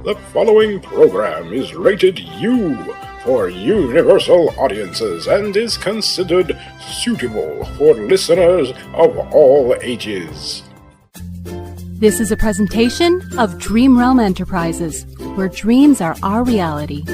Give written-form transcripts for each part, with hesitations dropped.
The following program is rated U for universal audiences and is considered suitable for listeners of all ages. This is a presentation of Dream Realm Enterprises, where dreams are our reality.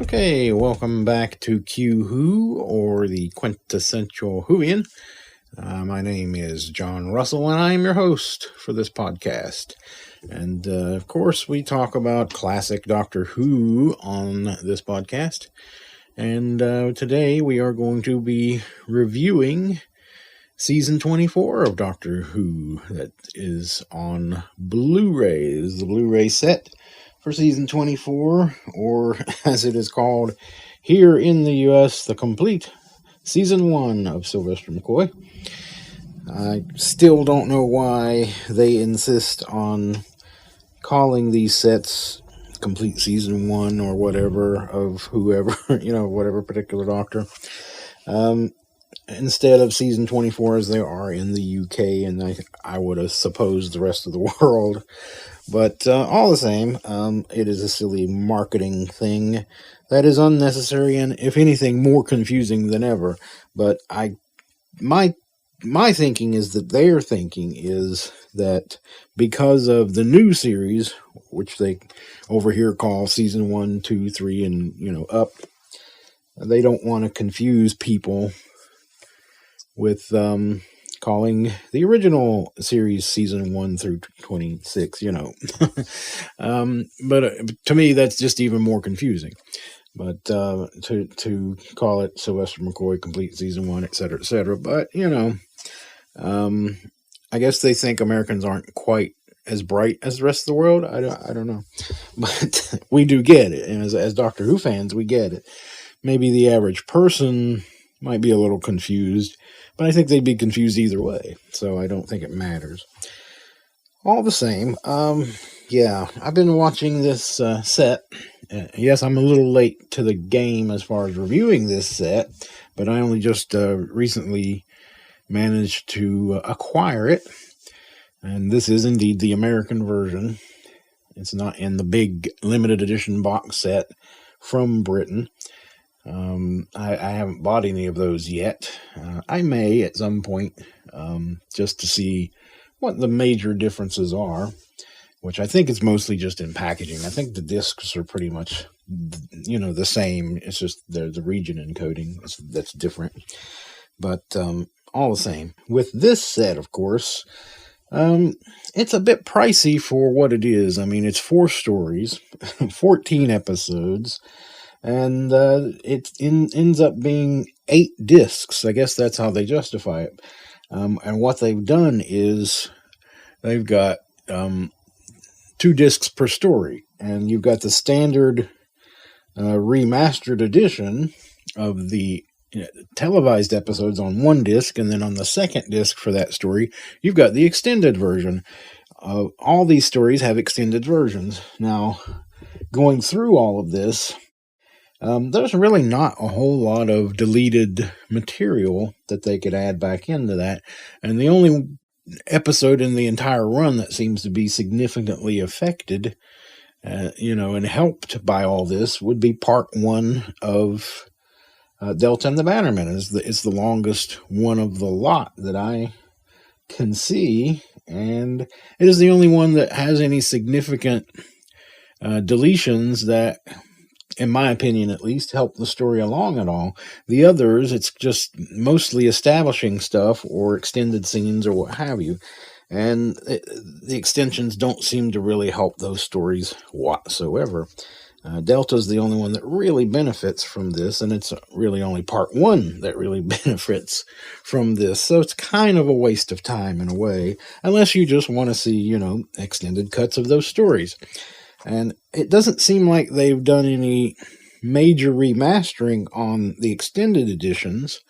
Okay, welcome back to Q or the Quintessential WHOVIAN. My name is Jon Russell, and I am your host for this podcast. And, of course, we talk about classic Doctor Who on this podcast. And today we are going to be reviewing Season 24 of Doctor Who that is on Blu Ray. This is the Blu Ray set for Season 24, or as it is called here in the U.S., the complete Season 1 of Sylvester McCoy. I still don't know why they insist on calling these sets complete Season 1 or whatever of whoever, whatever particular Doctor, instead of Season 24 as they are in the UK, and I would have supposed the rest of the world. But all the same, it is a silly marketing thing that is unnecessary and, if anything, more confusing than ever. But my thinking is that their thinking is that because of the new series, which they over here call Season 1, 2, 3, and, up, they don't want to confuse people with calling the original series Season 1 through 26, but to me, that's just even more confusing. But to call it Sylvester McCoy Complete Season 1, etc., etc. But, I guess they think Americans aren't quite as bright as the rest of the world. I don't know. But we do get it. And as Doctor Who fans, we get it. Maybe the average person might be a little confused, but I think they'd be confused either way, so I don't think it matters. All the same, I've been watching this set. Yes, I'm a little late to the game as far as reviewing this set, but I only just recently managed to acquire it, and this is indeed the American version. It's not in the big limited edition box set from Britain. I haven't bought any of those yet. I may at some point, just to see what the major differences are, which I think is mostly just in packaging. I think the discs are pretty much, the same. It's just the region encoding that's different. But all the same. With this set, of course, it's a bit pricey for what it is. I mean, it's 4 stories, 14 episodes, and it ends up being 8 discs. I guess that's how they justify it. And what they've done is they've got 2 discs per story, and you've got the standard remastered edition of the televised episodes on 1 disc, and then on the second disc for that story, you've got the extended version. All these stories have extended versions. Now, going through all of this, there's really not a whole lot of deleted material that they could add back into that. And the only episode in the entire run that seems to be significantly affected, and helped by all this would be part 1 of Delta and the Bannermen. It's the longest one of the lot that I can see. And it is the only one that has any significant deletions that, in my opinion at least, help the story along at all. The others, it's just mostly establishing stuff or extended scenes or what have you. And the extensions don't seem to really help those stories whatsoever. Delta's the only one that really benefits from this, and it's really only part 1 that really benefits from this. So it's kind of a waste of time in a way, unless you just want to see, extended cuts of those stories. And it doesn't seem like they've done any major remastering on the extended editions.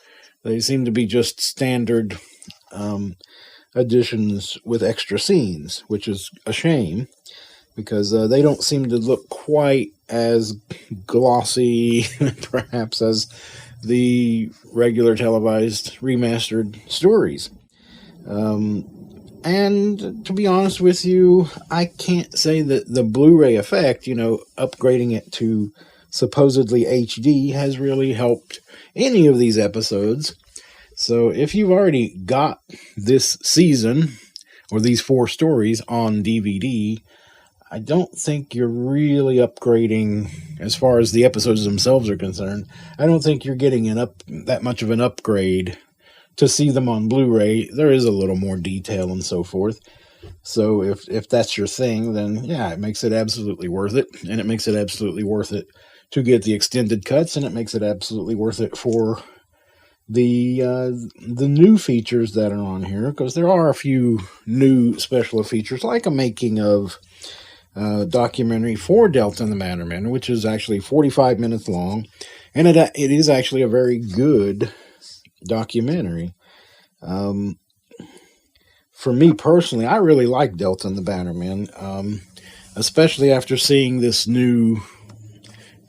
They seem to be just standard editions with extra scenes, which is a shame because they don't seem to look quite as glossy, perhaps, as the regular televised remastered stories. And to be honest with you, I can't say that the Blu Ray effect, upgrading it to supposedly HD, has really helped any of these episodes. So if you've already got this season or these 4 stories on DVD, I don't think you're really upgrading as far as the episodes themselves are concerned. I don't think you're getting that much of an upgrade to see them on Blu-ray. There is a little more detail and so forth. So if that's your thing, then yeah, it makes it absolutely worth it. And it makes it absolutely worth it to get the extended cuts, and it makes it absolutely worth it for the new features that are on here, because there are a few new special features, like a making of documentary for Delta and the Bannermen, which is actually 45 minutes long, and it is actually a very good documentary. For me personally, I really like Delta and the Bannermen, especially after seeing this new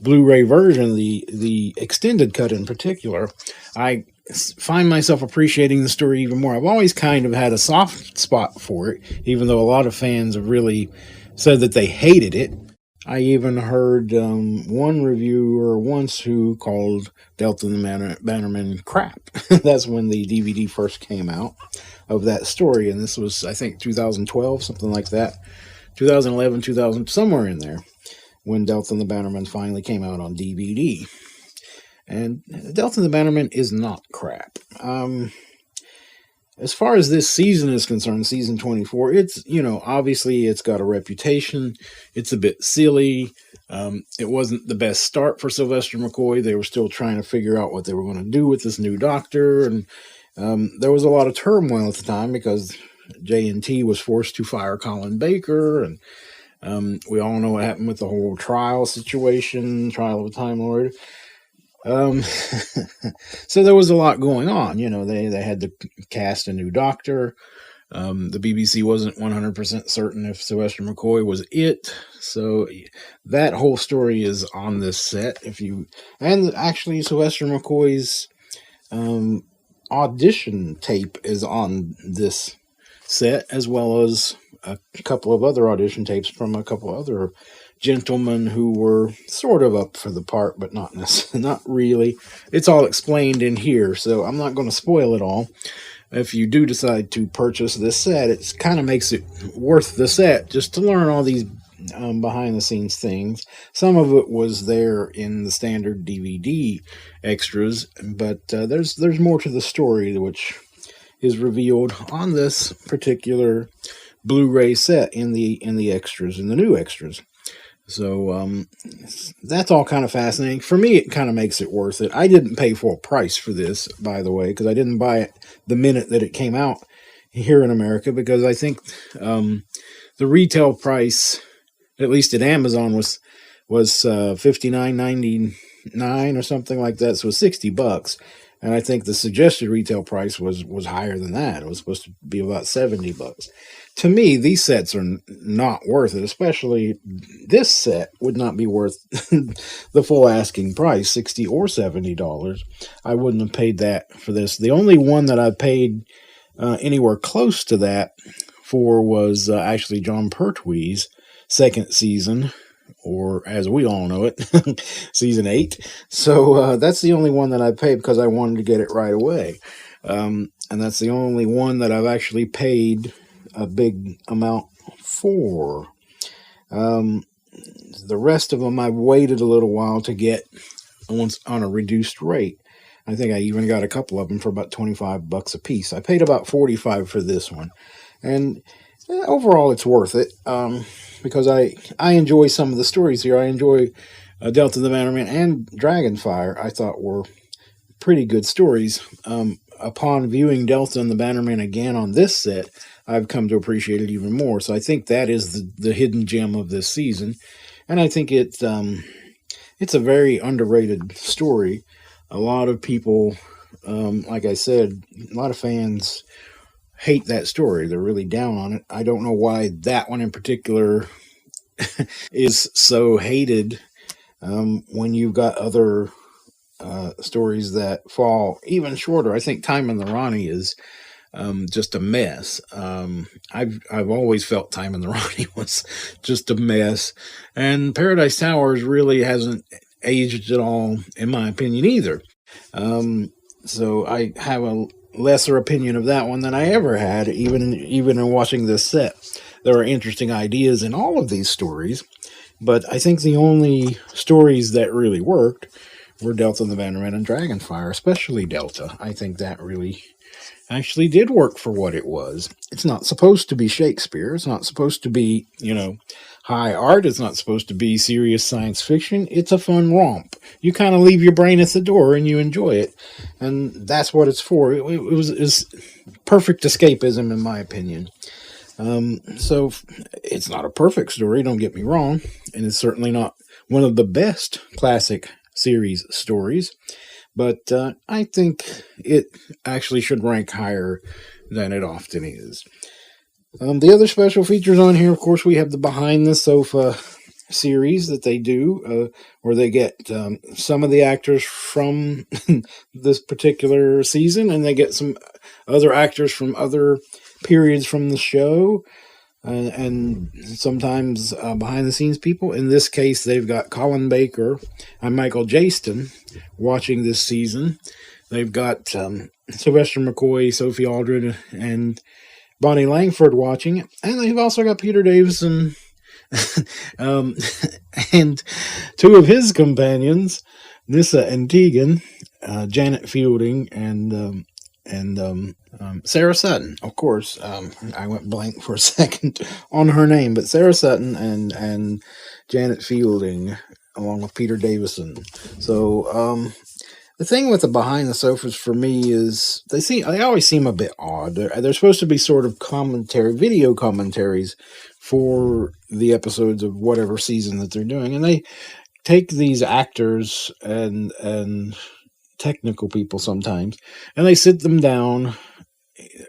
Blu-ray version, the extended cut in particular. I find myself appreciating the story even more. I've always kind of had a soft spot for it, even though a lot of fans have really said that they hated it. I even heard one reviewer once who called Delta and the Bannermen crap. That's when the DVD first came out of that story, and this was, I think, 2012, something like that. 2011, 2000, somewhere in there, when Delta and the Bannermen finally came out on DVD. And Delta and the Bannermen is not crap. As far as this season is concerned, season 24, it's, obviously it's got a reputation. It's a bit silly. It wasn't the best start for Sylvester McCoy. They were still trying to figure out what they were going to do with this new doctor. And there was a lot of turmoil at the time because J&T was forced to fire Colin Baker. And we all know what happened with the whole trial situation, trial of a Time Lord. So there was a lot going on. They had to cast a new doctor. The BBC wasn't 100% certain if Sylvester McCoy was it. So that whole story is on this set. And actually Sylvester McCoy's audition tape is on this set, as well as a couple of other audition tapes from a couple other gentlemen who were sort of up for the part, but not really. It's all explained in here, so I'm not going to spoil it all. If you do decide to purchase this set, it kind of makes it worth the set just to learn all these behind-the-scenes things. Some of it was there in the standard DVD extras, but there's more to the story, which is revealed on this particular Blu-ray set in the extras, in the new extras. So that's all kind of fascinating. For me, it kind of makes it worth it. I didn't pay full price for this, by the way, because I didn't buy it the minute that it came out here in America, because I think the retail price, at least at Amazon, was $59.99 or something like that. So it was $60. And I think the suggested retail price was higher than that. It was supposed to be about $70. To me, these sets are not worth it, especially this set would not be worth the full asking price, $60 or $70. I wouldn't have paid that for this. The only one that I paid anywhere close to that for was actually Jon Pertwee's second season, or as we all know it, season 8. So that's the only one that I paid because I wanted to get it right away. And that's the only one that I've actually paid a big amount for. The rest of them I waited a little while to get on a reduced rate. I think I even got a couple of them for about $25 a piece. I paid about $45 for this one. And overall it's worth it. Because I enjoy some of the stories here. I enjoy Delta the Bannerman and Dragonfire. I thought were pretty good stories. Upon viewing Delta and the Bannerman again on this set, I've come to appreciate it even more. So I think that is the hidden gem of this season. And I think it's a very underrated story. A lot of people, like I said, a lot of fans hate that story. They're really down on it. I don't know why that one in particular is so hated, when you've got other stories that fall even shorter. I think Time in the Ronnie is just a mess. I've always felt Time in the Ronnie was just a mess, and Paradise Towers really hasn't aged at all, in my opinion, either. So I have a lesser opinion of that one than I ever had, even in watching this set. There are interesting ideas in all of these stories, but I think the only stories that really worked were Delta and the Vanderman and Dragonfire, especially Delta. I think that really actually did work for what it was. It's not supposed to be Shakespeare. It's not supposed to be, high art. It's not supposed to be serious science fiction. It's a fun romp. You kind of leave your brain at the door and you enjoy it. And that's what it's for. It was perfect escapism, in my opinion. So it's not a perfect story, don't get me wrong. And it's certainly not one of the best classic series stories. But I think it actually should rank higher than it often is. The other special features on here, of course, we have the Behind the Sofa series that they do, where they get some of the actors from this particular season, and they get some other actors from other periods from the show, and sometimes behind-the-scenes people. In this case, they've got Colin Baker and Michael Jaston watching this season. They've got Sylvester McCoy, Sophie Aldred, and Bonnie Langford watching it. And they've also got Peter Davison and two of his companions, Nissa and Tegan, Janet Fielding, and Sarah Sutton. Of course, I went blank for a second on her name, but Sarah Sutton and Janet Fielding, along with Peter Davison. So the thing with the Behind the Sofas for me is they always seem a bit odd. They're supposed to be sort of video commentaries for the episodes of whatever season that they're doing, and they take these actors and technical people sometimes, and they sit them down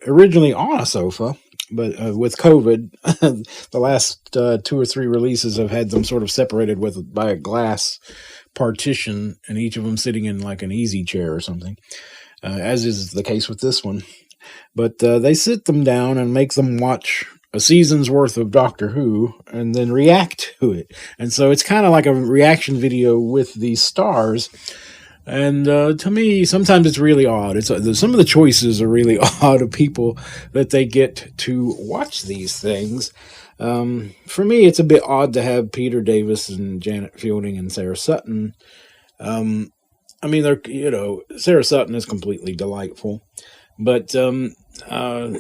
originally on a sofa, but with COVID, the last 2 or 3 releases have had them sort of separated by a glass partition, and each of them sitting in like an easy chair or something, as is the case with this one. But they sit them down and make them watch a season's worth of Doctor Who and then react to it. And so it's kind of like a reaction video with these stars. And to me, sometimes it's really odd. Some of the choices are really odd of people that they get to watch these things. For me, it's a bit odd to have Peter Davis and Janet Fielding and Sarah Sutton. I mean, Sarah Sutton is completely delightful, but as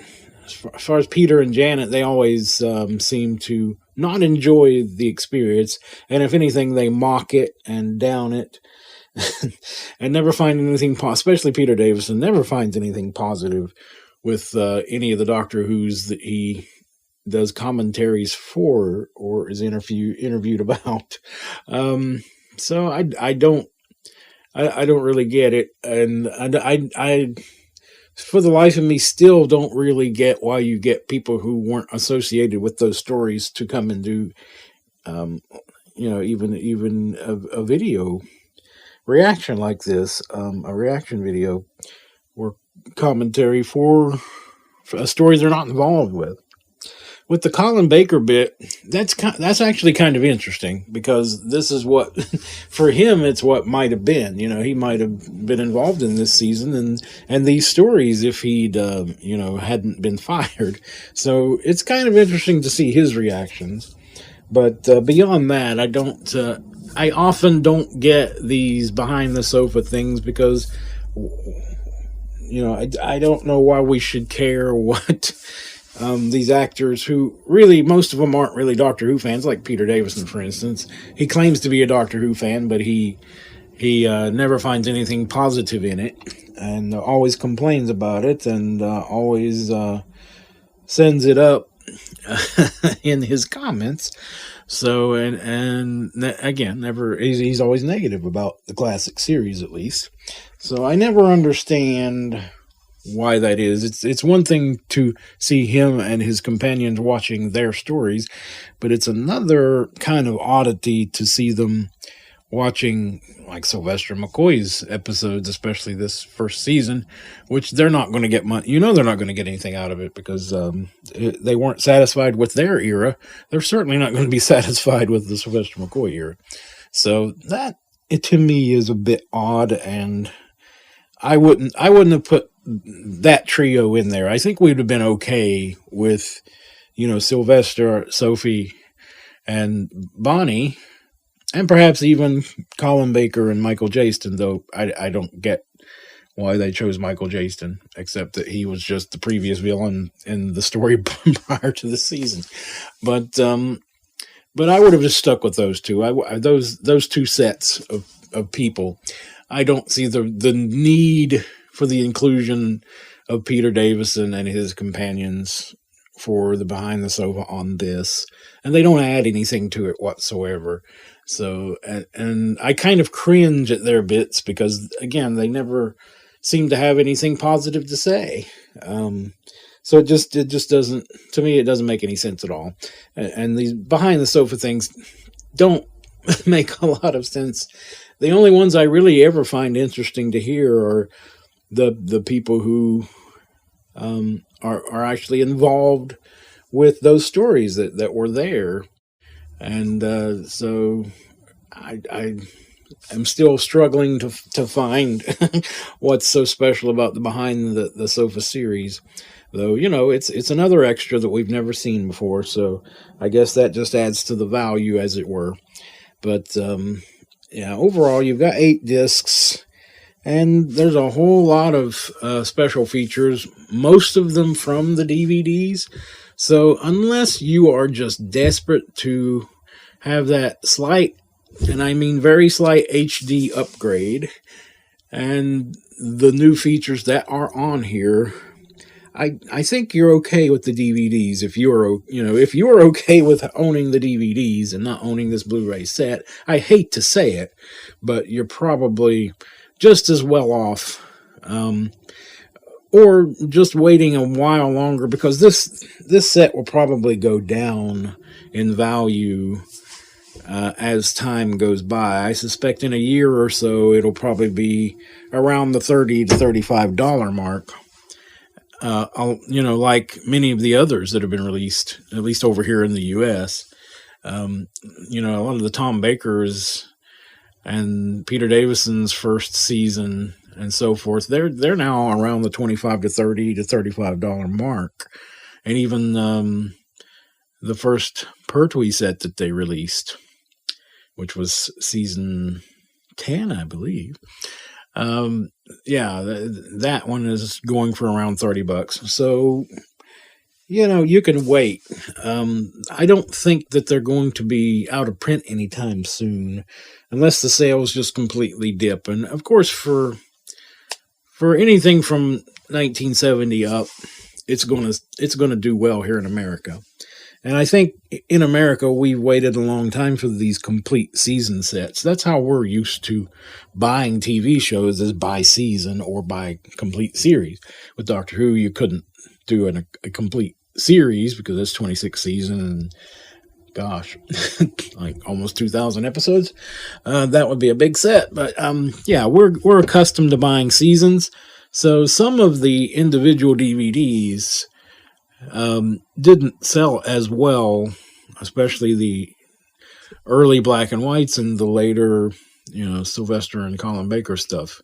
far as Peter and Janet, they always seem to not enjoy the experience, and if anything, they mock it and down it. And never find anything, especially Peter Davison, never finds anything positive with any of the Doctor Who's that he does commentaries for or is interviewed about. So I don't really get it, and I for the life of me still don't really get why you get people who weren't associated with those stories to come and do even a video reaction like this, a reaction video or commentary for a story they're not involved with. With the Colin Baker bit, that's actually kind of interesting, because this is what, for him, it's what might have been. He might have been involved in this season and these stories if he'd hadn't been fired. So it's kind of interesting to see his reactions. But beyond that, I often don't get these behind the sofa things, because I don't know why we should care what these actors, who really, most of them aren't really Doctor Who fans, like Peter Davison, for instance. He claims to be a Doctor Who fan, but he never finds anything positive in it, and always complains about it, and always sends it up in his comments. So, and again, he's always negative about the classic series, at least. So I never understand why that is. It's one thing to see him and his companions watching their stories, but it's another kind of oddity to see them watching like Sylvester McCoy's episodes, especially this first season, which they're not going to get money. They're not going to get anything out of it because they weren't satisfied with their era. They're certainly not going to be satisfied with the Sylvester McCoy era. So that, to me, is a bit odd, and I wouldn't have put that trio in there. I think we'd have been okay with, Sylvester, Sophie, and Bonnie, and perhaps even Colin Baker and Michael Jaston, though I don't get why they chose Michael Jaston, except that he was just the previous villain in the story prior to the season. But I would have just stuck with those two. Those two sets of people. I don't see the need for the inclusion of Peter Davison and his companions for the Behind the Sofa on this, and they don't add anything to it whatsoever. So, and I kind of cringe at their bits because, again, they never seem to have anything positive to say. So it just doesn't, to me, it doesn't make any sense at all. And these Behind the Sofa things don't make a lot of sense. The only ones I really ever find interesting to hear are the people who are actually involved with those stories that were there. And so I am still struggling to find what's so special about the Behind the Sofa series. Though, it's another extra that we've never seen before, so I guess that just adds to the value, as it were. But, overall, you've got 8 discs, and there's a whole lot of special features, most of them from the DVDs. So unless you are just desperate to have that slight, and I mean very slight, HD upgrade, and the new features that are on here, I think you're okay with the DVDs. If you're okay with owning the DVDs and not owning this Blu Ray set, I hate to say it, but you're probably just as well off, or just waiting a while longer, because this set will probably go down in value as time goes by. I suspect in a year or so it'll probably be around the $30 to $35 mark. Like many of the others that have been released, at least over here in the U.S. A lot of the Tom Bakers and Peter Davison's first season and so forth, they're now around the $25 to $30 to $35 mark. And even the first Pertwee set that they released, which was season 10, I believe. That one is going for around $30. So, you can wait. I don't think that they're going to be out of print anytime soon, unless the sales just completely dip. And of course, for anything from 1970 up, it's going to do well here in America. And I think in America, we've waited a long time for these complete season sets. That's how we're used to buying TV shows, is by season or by complete series. With Doctor Who, you couldn't do a complete series because it's 26 seasons and, gosh, like almost 2,000 episodes. That would be a big set. But, we're accustomed to buying seasons. So some of the individual DVDs didn't sell as well, especially the early black and whites and the later, Sylvester and Colin Baker stuff.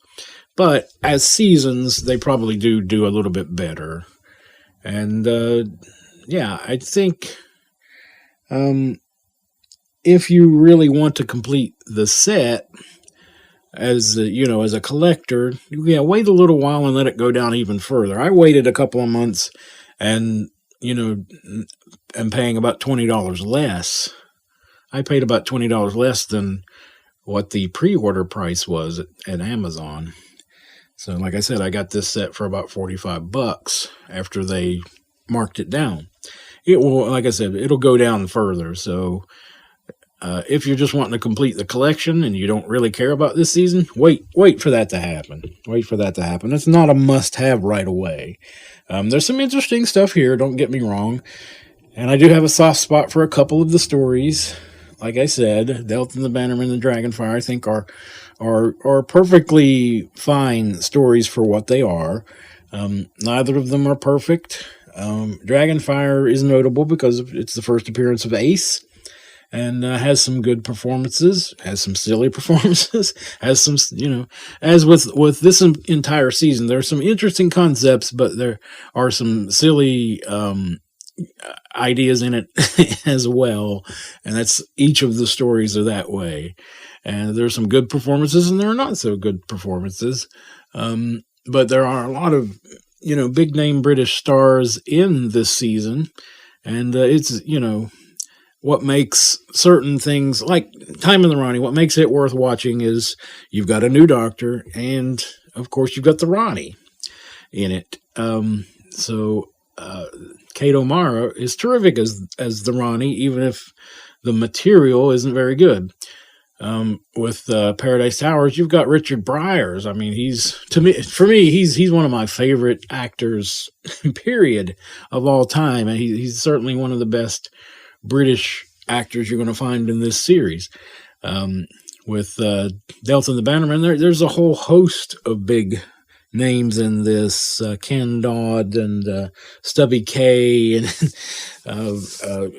But as seasons, they probably do a little bit better. And, I think if you really want to complete the set as a collector, wait a little while and let it go down even further. I waited a couple of months and, am paying about $20 less. I paid about $20 less than what the pre-order price was at Amazon. So like I said, I got this set for about $45 after they marked it down. It will, like I said, it'll go down further. So If you're just wanting to complete the collection and you don't really care about this season, wait for that to happen. Wait for that to happen. It's not a must-have right away. There's some interesting stuff here, don't get me wrong. And I do have a soft spot for a couple of the stories. Like I said, Delta and the Bannerman and Dragonfire, I think are perfectly fine stories for what they are. Neither of them are perfect. Dragonfire is notable because it's the first appearance of Ace, and has some good performances, has some silly performances, has some, as with this entire season, there are some interesting concepts, but there are some silly ideas in it as well, and that's each of the stories are that way. And there's some good performances, and there are not so good performances, but there are a lot of big name British stars in this season, and it's what makes certain things like Time in the Ronnie, what makes it worth watching is you've got a new Doctor, and of course you've got the Ronnie in it. So Kate O'Mara is terrific as the Ronnie, even if the material isn't very good. With Paradise Towers, you've got Richard Briers. I mean, for me, he's one of my favorite actors, period, of all time, and he's certainly one of the best British actors you're going to find in this series. With Delta and the Bannerman, there's a whole host of big names in this, Ken Dodd and Stubby K, and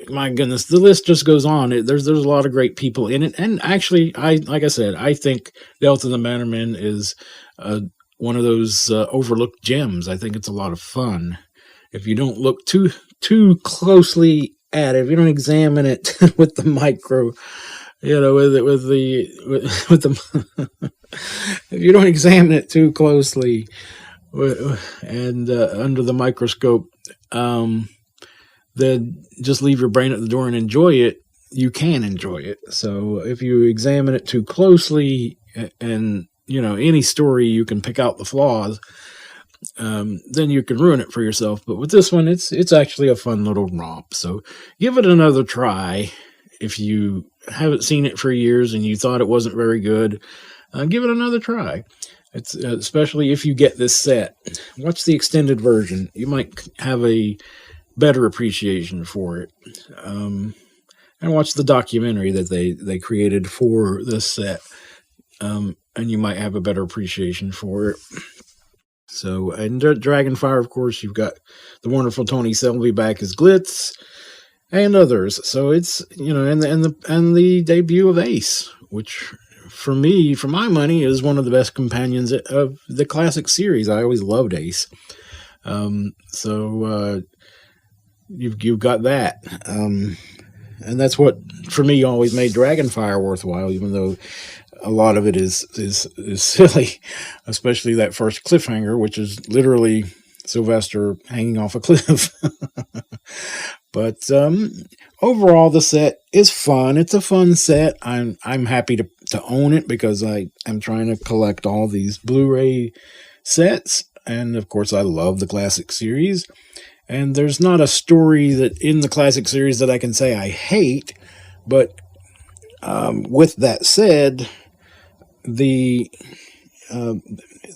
my goodness, the list just goes on. There's a lot of great people in it, and actually, like I said, I think Delta and the Bannerman is one of those overlooked gems. I think it's a lot of fun if you don't look too closely at it, if you don't examine it with the micro, with the if you don't examine it too closely and under the microscope, then just leave your brain at the door and enjoy it. You can enjoy it. So if you examine it too closely, and any story you can pick out the flaws, then you can ruin it for yourself. But with this one, it's actually a fun little romp. So give it another try. If you haven't seen it for years and you thought it wasn't very good, give it another try. It's especially if you get this set. Watch the extended version. You might have a better appreciation for it. And watch the documentary that they created for this set. And you might have a better appreciation for it. So, and Dragonfire, of course, you've got the wonderful Tony Selby back as Glitz, and others. So it's and the debut of Ace, which for my money is one of the best companions of the classic series. I always loved Ace. So you've got that, and that's what for me always made Dragonfire worthwhile, even though a lot of it is silly, especially that first cliffhanger, which is literally Sylvester hanging off a cliff. But overall, the set is fun. It's a fun set. I'm happy to own it because I'm trying to collect all these Blu Ray sets, and of course, I love the classic series. And there's not a story that in the classic series that I can say I hate, but with that said,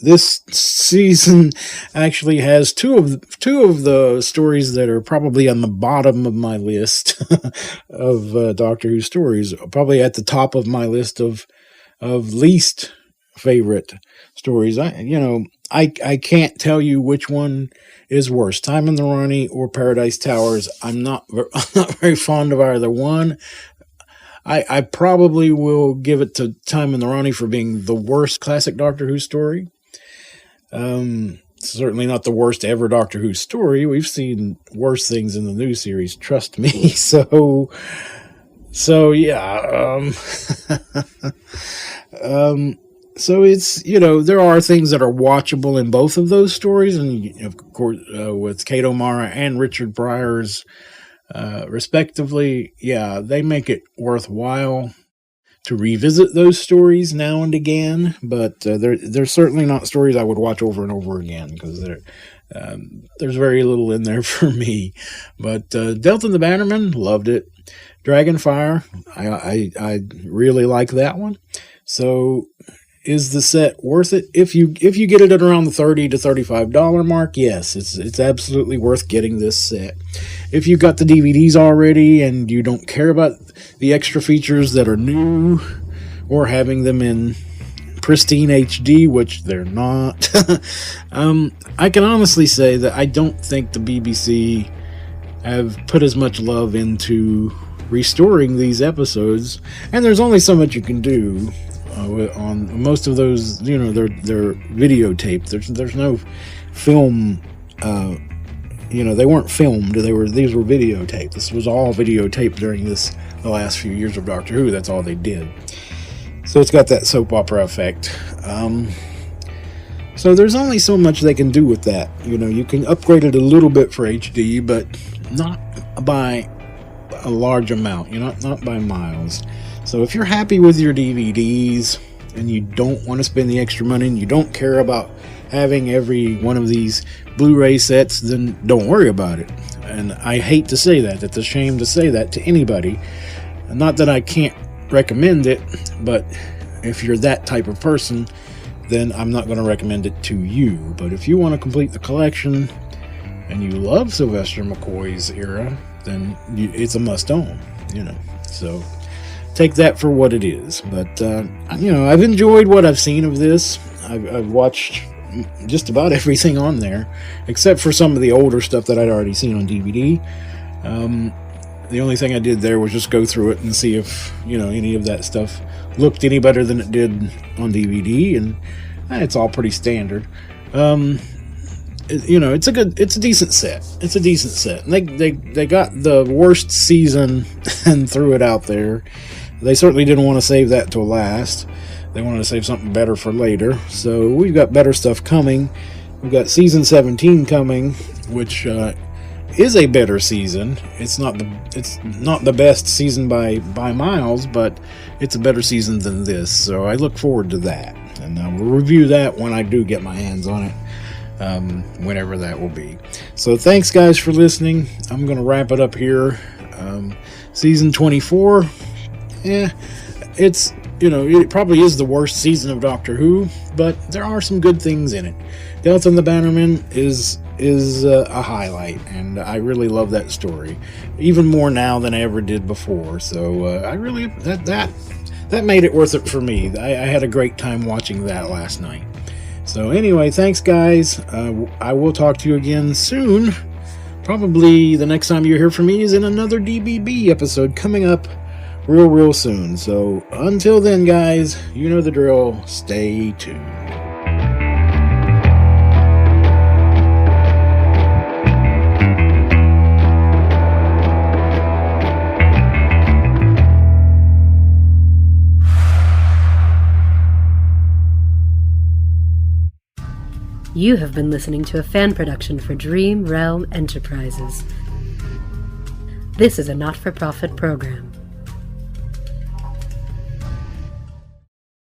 this season actually has two of the stories that are probably on the bottom of my list of Doctor Who stories. Probably at the top of my list of least favorite stories. I can't tell you which one is worse, Time in the Ronnie or Paradise Towers. I'm not very fond of either one. I probably will give it to Time in the Ronnie for being the worst classic Doctor Who story. Certainly not the worst ever Doctor Who story. We've seen worse things in the new series, trust me. So yeah. So it's, there are things that are watchable in both of those stories. And of course, with Kate O'Mara and Richard Briers, respectively, yeah, they make it worthwhile to revisit those stories now and again, but they're certainly not stories I would watch over and over again, because there's very little in there for me. But Delta and the Bannerman, loved it. Dragonfire, I really like that one. So is the set worth it? If you get it at around the $30 to $35 mark, yes, it's absolutely worth getting this set. If you got the DVDs already and you don't care about the extra features that are new or having them in pristine HD, which they're not, I can honestly say that I don't think the BBC have put as much love into restoring these episodes, and there's only so much you can do on most of those. You know, they're videotaped. There's no film. They weren't filmed. These were videotaped. This was all videotaped during the last few years of Doctor Who. That's all they did. So it's got that soap opera effect. So there's only so much they can do with that. You know, you can upgrade it a little bit for HD, but not by a large amount. Not by miles. So if you're happy with your DVDs and you don't want to spend the extra money and you don't care about having every one of these Blu Ray sets, then don't worry about it. And I hate to say that. It's a shame to say that to anybody. Not that I can't recommend it, but if you're that type of person, then I'm not going to recommend it to you. But if you want to complete the collection and you love Sylvester McCoy's era, then it's a must-own, So take that for what it is. But, I've enjoyed what I've seen of this. I've watched just about everything on there, except for some of the older stuff that I'd already seen on DVD. The only thing I did there was just go through it and see if, any of that stuff looked any better than it did on DVD, and it's all pretty standard. It's a decent set. It's a decent set. And they got the worst season and threw it out there. They certainly didn't want to save that till last. They wanted to save something better for later. So we've got better stuff coming. We've got season 17 coming, which is a better season. It's not the best season by miles, but it's a better season than this. So I look forward to that, and we'll review that when I do get my hands on it. Whenever that will be. So thanks guys for listening. I'm going to wrap it up here. Season 24, it's, it probably is the worst season of Doctor Who, but there are some good things in it. Delta and the Bannermen is a highlight, and I really love that story, even more now than I ever did before. So I really, that made it worth it for me. I had a great time watching that last night. So anyway, thanks guys. I will talk to you again soon. Probably the next time you hear from me is in another DBB episode coming up real soon. So until then guys, you know the drill. Stay tuned. You have been listening to a fan production for Dream Realm Enterprises. This is a not-for-profit program.